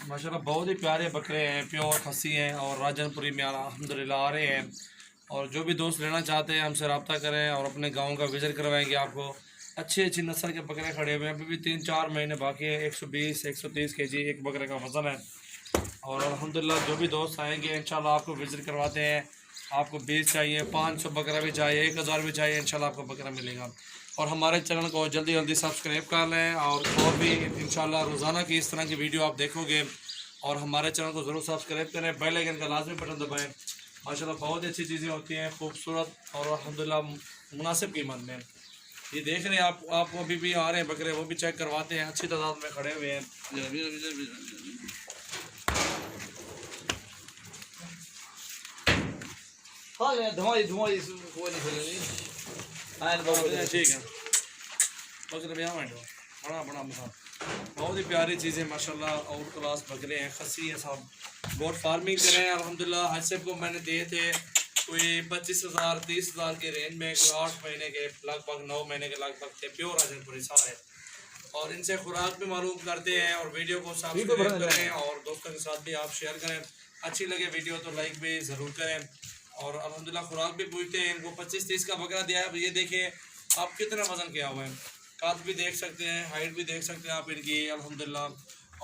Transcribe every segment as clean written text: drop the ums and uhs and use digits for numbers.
माशाल्लाह बहुत ही प्यारे बकरे हैं, प्योर खस्सी हैं और राजनपुरी में अल्हम्दुलिल्लाह आ रहे हैं। और जो भी दोस्त लेना चाहते हैं हमसे रब्ता करें और अपने गांव का विज़िट करवाएंगे आपको। अच्छी अच्छी नस्ल के बकरे खड़े हुए हैं, अभी भी 3-4 महीने बाकी है। 120-130 केजी एक बकरे का वज़न है। और अल्हम्दुलिल्लाह जो भी दोस्त आएंगे इंशाल्लाह आपको विज़िट करवाते हैं। आपको 20 चाहिए, 500 बकरा भी चाहिए, 1000 भी चाहिए, इंशाल्लाह आपको बकरा मिलेगा। और हमारे चैनल को जल्दी जल्दी सब्सक्राइब कर लें और भी इंशाल्लाह रोज़ाना की इस तरह की वीडियो आप देखोगे। और हमारे चैनल को ज़रूर सब्सक्राइब करें, बेल आइकन का लाजमी बटन दबाएं। माशाल्लाह बहुत अच्छी चीज़ें होती हैं, खूबसूरत और अल्हम्दुलिल्लाह मुनासिब कीमत में। ये देख रहे हैं आपको अभी भी आ रहे हैं बकरे, वो भी चेक करवाते हैं। अच्छी तादाद में खड़े हुए हैं। हाँ धुआं धुआं कोई नहीं ठीक है, बकरे भी बड़ा बड़ा मसा बहुत ही प्यारी चीज़ें माशाल्लाह और क्लास बकरे हैं, खस्सी हैं सब। गोट फार्मिंग करें अल्हम्दुलिल्लाह। हसब को मैंने दिए थे कोई 25,000-30,000 के रेंज में, कोई 8 महीने के लगभग 9 महीने के लगभग थे, प्योर राजनपुरी सारे। और इनसे खुराक भी मालूम करते हैं। और वीडियो को सब्सक्राइब करें और दोस्तों के साथ भी आप शेयर करें। अच्छी लगे वीडियो तो लाइक भी ज़रूर करें। और अल्हम्दुलिल्लाह खुराक भी पूछते हैं। इनको 25-30 का बकरा दिया है। ये देखिए आप कितना वज़न किया हुआ है, कद भी देख सकते हैं, हाइट भी देख सकते हैं आप इनकी अल्हम्दुलिल्लाह।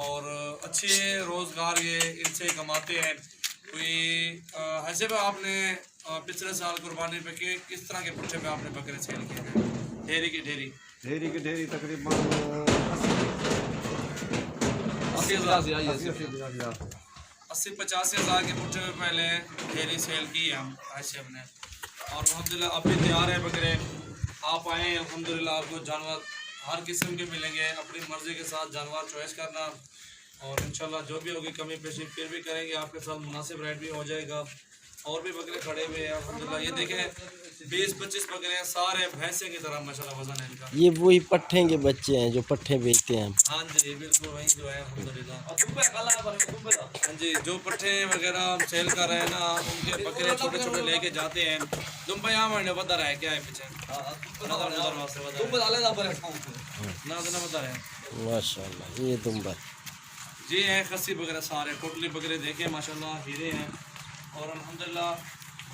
और अच्छे रोज़गार ये इनसे कमाते हैं। कोई ऐसे में आपने पिछले साल कुर्बानी पे किस तरह के पुट्ठे में आपने बकरे सेल किए हैं? ढेरी की ढेरी तकरीबन 80-85 हज़ार के पुट्ठे में पहले ढेरी सेल की है हम ऐसे हमने। और अल्हम्दुलिल्लाह अब भी तैयार है बकरे। आप आएँ अल्हम्दुलिल्लाह, आपको जानवर हर किस्म के मिलेंगे। अपनी मर्ज़ी के साथ जानवर चॉइस करना और इंशाल्लाह जो भी होगी कमी पेशी फिर भी करेंगे आपके साथ, मुनासिब रेट भी हो जाएगा। और भी बकरे खड़े हुए हैं अल्हम्दुलिल्लाह। ये देखें 20-25 बकरे हैं, सारे भैंसे की तरह माशाल्लाह वज़न है इनका। ये वही पट्ठे के बच्चे हैं जो पट्ठे बेचते हैं। हाँ जी बिल्कुल वही जो है अल्हम्दुलिल्लाह। हाँ जी, जो पट्ठे वगैरह हम सेल कर रहे हैं ना, उनके बकरे छोटे छोटे लेके जाते हैं। तुम भाई यहाँ महीने बता रहा है क्या है पीछे ना बता रहे हैं माशाल्लाह ये दुम्बर जी है। खस्सी बकरे सारे टोटली बकरे देखें माशाल्लाह हीरे हैं। और अल्हम्दुलिल्लाह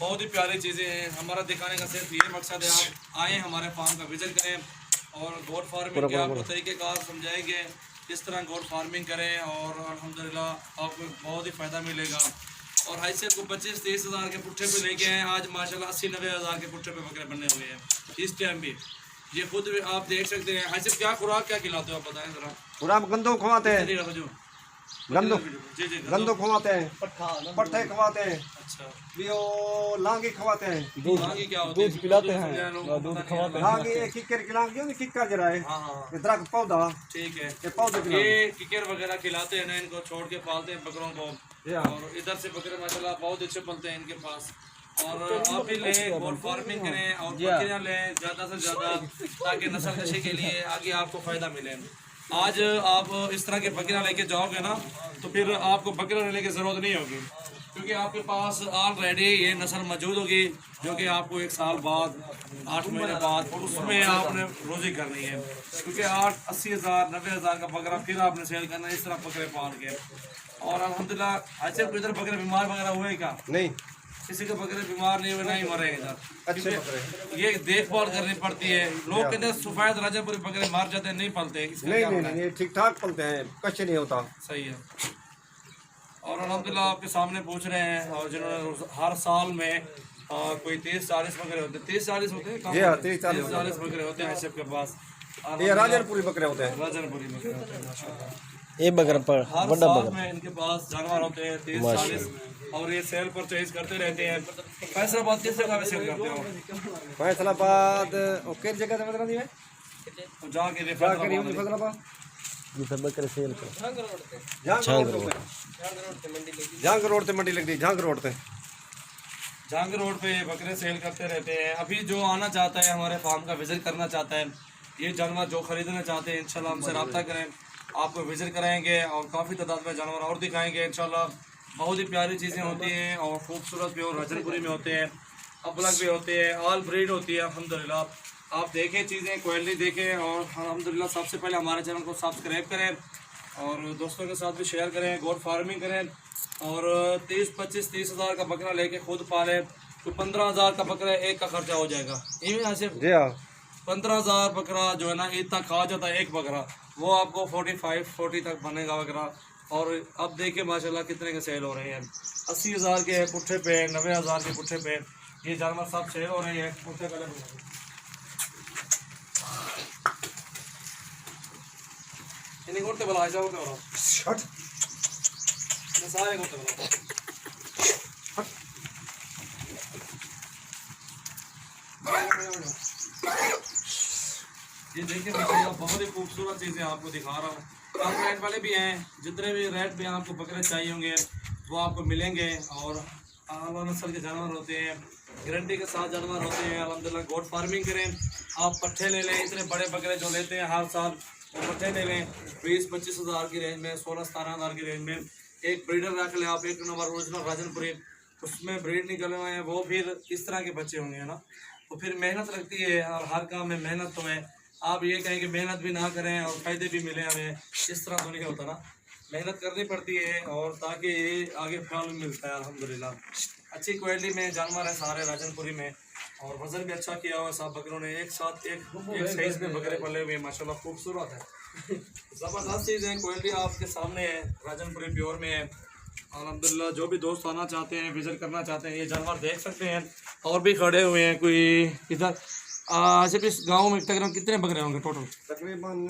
बहुत ही प्यारी चीज़ें हैं। हमारा दिखाने का सिर्फ ये मकसद है, आप आएँ हमारे फार्म का विज़िट करें और गोट फार्मिंग के आपको तरीक़ेकार समझाएंगे किस तरह गोट फार्मिंग करें। और अल्हम्दुलिल्लाह आपको बहुत ही फ़ायदा मिलेगा। और हैसियत को 25-30 हज़ार के पुट्ठे पे लेके आए आज माशाल्लाह 80-90 हज़ार के पुट्ठे पे बकरे बनने हुए हैं इस टाइम भी। ये खुद भी आप देख सकते हैं। हैसियत क्या खुराक क्या खिलाते हो आप बताएं ज़रा। पूरा गंदो खवाते हैं, गंदो खवाते हैं, पट्ठे खवाते हैं, अच्छा लियो लांगी खवाते हैं, लांगी क्या होती है? दूध पिलाते हैं, दूध खवाते हैं। लांगी एक किकर की लांगी होती, किकर जरा है हाँ ये दरख्त पौधा, ठीक है। ये पौधे की ये किकर वगैरह खिलाते हैं ना, इनको छोड़ के पालते हैं बकरों को। और इधर से बकरे माशाल्लाह बहुत अच्छे पलते हैं इनके पास। और आप भी लें गोट फार्मिंग करें और बकरियां लें ज़्यादा से ज़्यादा, ताकि नस्ल कशी के लिए आगे आपको फ़ायदा मिले। आज आप इस तरह के बकरियां लेके जाओगे ना तो फिर आपको बकरियां लेने की ज़रूरत नहीं होगी, क्योंकि आपके पास ऑलरेडी ये नस्ल मौजूद होगी जो कि आपको 1 साल बाद 8 महीने बाद और उसमें आपने रोज़ी करनी है। क्योंकि 80 हज़ार 90 हज़ार का बकरा फिर आपने सेल करना है इस तरह बकरे पाल के। और अल्हम्दुलिल्लाह ऐसे इधर बकरे बीमार वगैरह हुए क्या? नहीं, किसी के बकरे बीमार नहीं हुए, नहीं मरे इधर। अच्छे बकरे। ये देखभाल करनी पड़ती है। लोग कहते हैं सफेद राजनपुरी बकरे मार जाते हैं, नहीं पलते। नहीं ये ठीक ठाक पलते हैं, कच्चे नहीं होता। सही है। और अल्हम्दुलिल्लाह आपके सामने पूछ रहे हैं। और जिन्होंने हर साल में कोई 30-40 बकरे होते हैं, 30-40 होते हैं, 30-40 बकरे होते हैं सबके पास। ये राजनपुरी बकरे होते हैं, राजनपुरी बकरे होते हैं माशाल्लाह। ये बकरा पर हर बड़ा साल बकरा में इनके पास जानवर होते हैं 30-40 और ये सेल परचेज करते रहते हैं। फैसलाबाद किस जगह पे सेल करते हो? फैसलाबाद और किस जगह से बता दिए तो जाके फैसलाबाद ये सब बकरे सेल कर झांग रोड पे मंडी लगती है, झांग रोड पे झांग रोड पे बकरे सेल करते रहते हैं। अभी जो आना चाहता है हमारे फार्म का विजिट करना चाहता है, ये जानवर जो खरीदना चाहते हैं इंशाल्लाह हमसे रब्ता करें, आपको विजिट कराएंगे और काफ़ी तादाद में जानवर और दिखाएंगे इंशाल्लाह। बहुत ही प्यारी चीज़ें होती हैं और खूबसूरत भी और राजनपुरी में होते हैं, अबलग भी होते हैं, ऑल ब्रीड होती है अल्हम्दुलिल्लाह। आप देखें चीज़ें, क्वालिटी देखें और अल्हम्दुलिल्लाह। सबसे पहले हमारे चैनल को सब्सक्राइब करें और दोस्तों के साथ भी शेयर करें, गोट फार्मिंग करें और 30 हज़ार का बकरा लेके खुद पालें तो 15,000 का बकरा एक का खर्चा हो जाएगा। इनमें आसिफ जी हाँ 15,000 बकरा जो है ना इतना खा जाता है एक बकरा, वो आपको 40 तक बनेगा बकरा। और अब देखिए माशाल्लाह कितने के सेल हो रहे हैं, 80,000 के पुट्ठे पे, 90,000 के पुट्ठे पे, ये जानवर सब सेल हो रहे हैं। पुट्ठे पहले इन्हें करते बोला ऐसा होता हो शट सारे करते बोला। ये देखिए माशाल्लाह बहुत ही खूबसूरत चीज़ें आपको दिखा रहा हूँ। कम रेट वाले भी हैं, जितने भी रेट पे आपको बकरे चाहिए होंगे वो आपको मिलेंगे। और आला नस्ल के जानवर होते हैं, गारंटी के साथ जानवर होते हैं। अल्हम्दुलिल्लाह गोट फार्मिंग करें, आप पट्ठे ले लें। इतने बड़े बकरे जो लेते हैं हर साल वो पट्ठे ले लें 20-25 हज़ार की रेंज में, 16-17 हज़ार की रेंज में। एक ब्रीडर रख लें आप, 1 नंबर ओरिजिनल राजनपुरी, उसमें ब्रीड निकले हुए हैं, वो फिर इस तरह के बच्चे होंगे ना। तो फिर मेहनत लगती है और हर काम में मेहनत तो है। आप ये कहें कि मेहनत भी ना करें और फ़ायदे भी मिले हमें, इस तरह तो नहीं होता ना। मेहनत करनी पड़ती है और ताकि ये आगे फल मिलता है। अल्हम्दुलिल्लाह अच्छी क्वालिटी में जानवर है सारे राजनपुरी में और वज़न भी अच्छा किया हुआ है। सब बकरों ने एक साथ एक साइज़ में बकरे पले हुए हैं माशाल्लाह, खूबसूरत है, ज़बरदस्त चीज़ है। क्वालिटी आपके सामने है, राजनपुरी प्योर में है। अल्हम्दुलिल्लाह जो भी दोस्त आना चाहते हैं, विज़िट करना चाहते हैं, ये जानवर देख सकते हैं। और भी खड़े हुए हैं कोई इधर। सिर्फ इस गांव में तकरीबन कितने बकरे होंगे टोटल? तकरीबन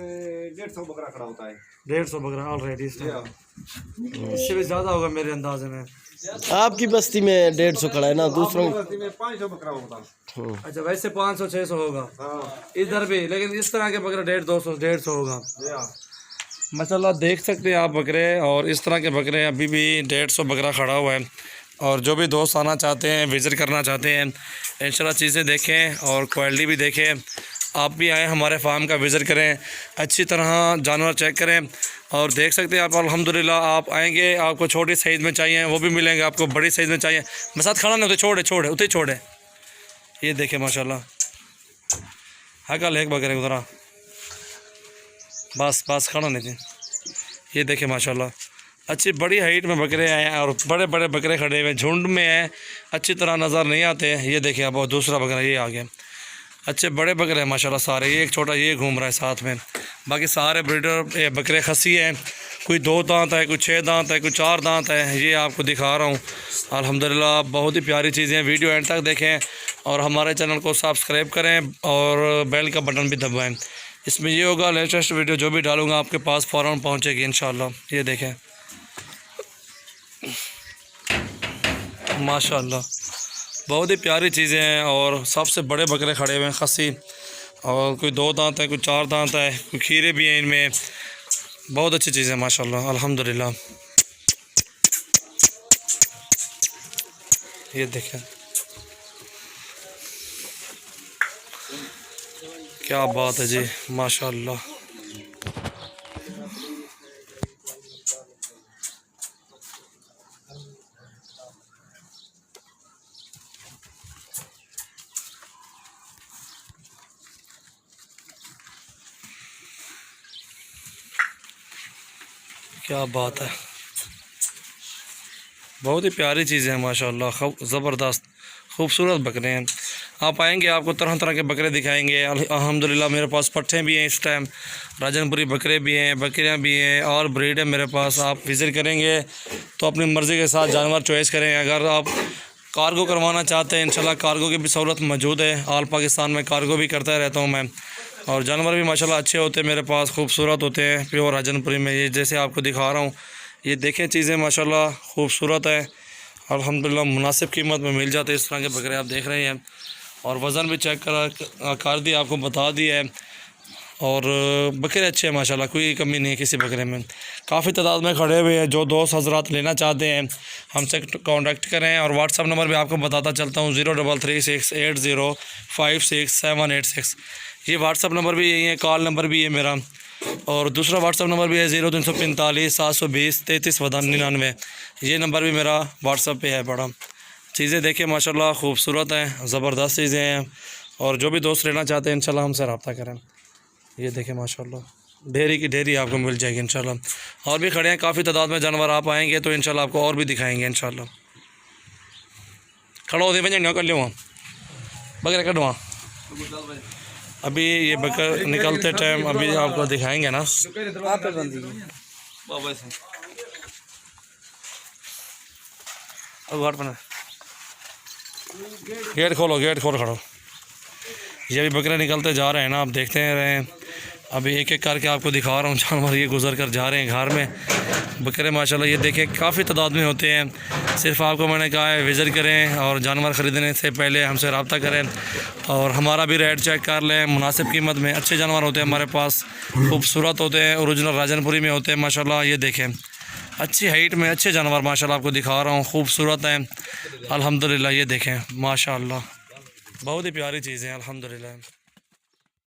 150 बकरा खड़ा होता है। 150 बकरा ऑलरेडी, इससे भी ज़्यादा होगा मेरे अंदाजे में। आपकी बस्ती में 150 खड़ा है ना, दूसरों बस्ती में 500 बकरा होता है। अच्छा वैसे 500-600 होगा हाँ इधर भी, लेकिन इस तरह के बकरे 150 होगा। जी हाँ माशाल्लाह देख सकते हैं आप बकरे, और इस तरह के बकरे अभी भी 150 बकरा खड़ा हुआ है। और जो भी दोस्त आना चाहते हैं, विज़िट करना चाहते हैं, इंशाल्लाह चीज़ें देखें और क्वालिटी भी देखें। आप भी आएँ, हमारे फार्म का विज़िट करें, अच्छी तरह जानवर चेक करें और देख सकते हैं आप। अल्हम्दुलिल्लाह आप आएंगे, आपको छोटी साइज़ में चाहिए वो भी मिलेंगे, आपको बड़ी साइज़ में चाहिए मैं साथ खड़ा नहीं होते, छोड़े उतने छोड़े। ये देखें माशाल्लाह है कल एक बकरे उधरा बस खड़ा नहीं थे। ये देखें माशाल्लाह अच्छी बड़ी हाइट में बकरे हैं और बड़े बड़े बकरे खड़े हुए झुंड में हैं, अच्छी तरह नज़र नहीं आते। ये देखें अब दूसरा बकरा ये आ गया, अच्छे बड़े बकरे हैं माशाल्लाह सारे। ये एक छोटा ये घूम रहा है साथ में, बाकी सारे ब्रीडर बकरे खसी हैं। कोई 2 दांत है, कोई 6 दांत है, कोई 4 दांत है, ये आपको दिखा रहा हूँ। अल्हम्दुलिल्लाह बहुत ही प्यारी चीज़ें हैं। वीडियो एंड तक देखें और हमारे चैनल को सब्सक्राइब करें और बेल का बटन भी दबाएँ। इसमें ये होगा लेटेस्ट वीडियो जो भी डालूँगा आपके पास फ़ौरन पहुँचेगी इंशाल्लाह। ये देखें माशाल्लाह बहुत ही प्यारी चीज़ें हैं और सबसे बड़े बकरे खड़े हुए हैं खसी, और कोई 2 दांत है, कोई 4 दांत है, कोई खीरे भी हैं इनमें। बहुत अच्छी चीज़ें माशाल्लाह अल्हम्दुलिल्लाह। ये देखें क्या बात है जी माशाल्लाह। क्या बात है, बहुत ही प्यारी चीज़ें हैं माशाल्लाह, ज़बरदस्त खूबसूरत बकरे हैं। आप आएंगे आपको तरह तरह के बकरे दिखाएंगे। अल्हम्दुलिल्लाह मेरे पास पट्ठे भी हैं इस टाइम, राजनपुरी बकरे भी हैं, बकरियां भी हैं और ब्रीड है मेरे पास। आप विज़िट करेंगे तो अपनी मर्ज़ी के साथ जानवर चॉइस करें। अगर आप कार्गो करवाना चाहते हैं इंशाल्लाह कार्गो की भी सहूलत मौजूद है। ऑल पाकिस्तान में कार्गो भी करता रहता हूँ मैं, और जानवर भी माशाल्लाह अच्छे होते हैं मेरे पास, खूबसूरत होते हैं प्योर राजनपुरी में। ये जैसे आपको दिखा रहा हूँ, ये देखें चीज़ें माशाल्लाह खूबसूरत है। अल्हम्दुलिल्लाह मुनासिब कीमत में मिल जाते हैं इस तरह के बकरे आप देख रहे हैं। और वज़न भी चेक कर दिया, आपको बता दिया है। और बकरे अच्छे हैं माशाल्लाह, कोई कमी नहीं है किसी बकरे में। काफ़ी तादाद में खड़े हुए हैं। जो दोस्त हज़रात लेना चाहते हैं हमसे कांटेक्ट करें। और व्हाट्सअप नंबर भी आपको बताता चलता हूँ 033680568786। ये व्हाट्सअप नंबर भी यही है, कॉल नंबर भी है मेरा। और दूसरा व्हाट्सअप नंबर भी है 0345 720 3399। ये नंबर भी मेरा व्हाट्सअप पे है। बड़ा चीज़ें देखें माशाल्लाह खूबसूरत हैं, ज़बरदस्त चीज़ें हैं। और जो भी दोस्त लेना चाहते हैं इंशाल्लाह हमसे रब्ता करें। ये देखें माशाल्लाह। ढेरी की ढेरी आपको मिल जाएगी इंशाल्लाह। और भी खड़े हैं काफ़ी तादाद में जानवर, आप आएंगे तो इंशाल्लाह आपको और भी दिखाएंगे इंशाल्लाह। खड़ा हो दे भैया कर लो बकरे कटवा। अभी ये बकर निकलते टाइम अभी आपको दिखाएंगे ना। गेट खोलो, गेट खोल खड़ो। ये भी बकरे निकलते जा रहे हैं ना, आप देखते रहे हैं। अभी एक एक करके आपको दिखा रहा हूँ जानवर ये गुजर कर जा रहे हैं घर में। बकरे माशाल्लाह ये देखें काफ़ी तादाद में होते हैं। सिर्फ आपको मैंने कहा है विज़िट करें और जानवर ख़रीदने से पहले हमसे रब्ता करें और हमारा भी रेट चेक कर लें। मुनासिब कीमत में अच्छे जानवर होते हैं हमारे पास, खूबसूरत होते हैं, ओरिजिनल राजनपुरी में होते हैं माशाल्लाह। ये देखें अच्छी हाइट में अच्छे जानवर माशाल्लाह आपको दिखा रहा हूँ, खूबसूरत हैं अल्हम्दुलिल्लाह। ये देखें माशाल्लाह बहुत ही प्यारी चीज़ें हैं अल्हम्दुलिल्लाह।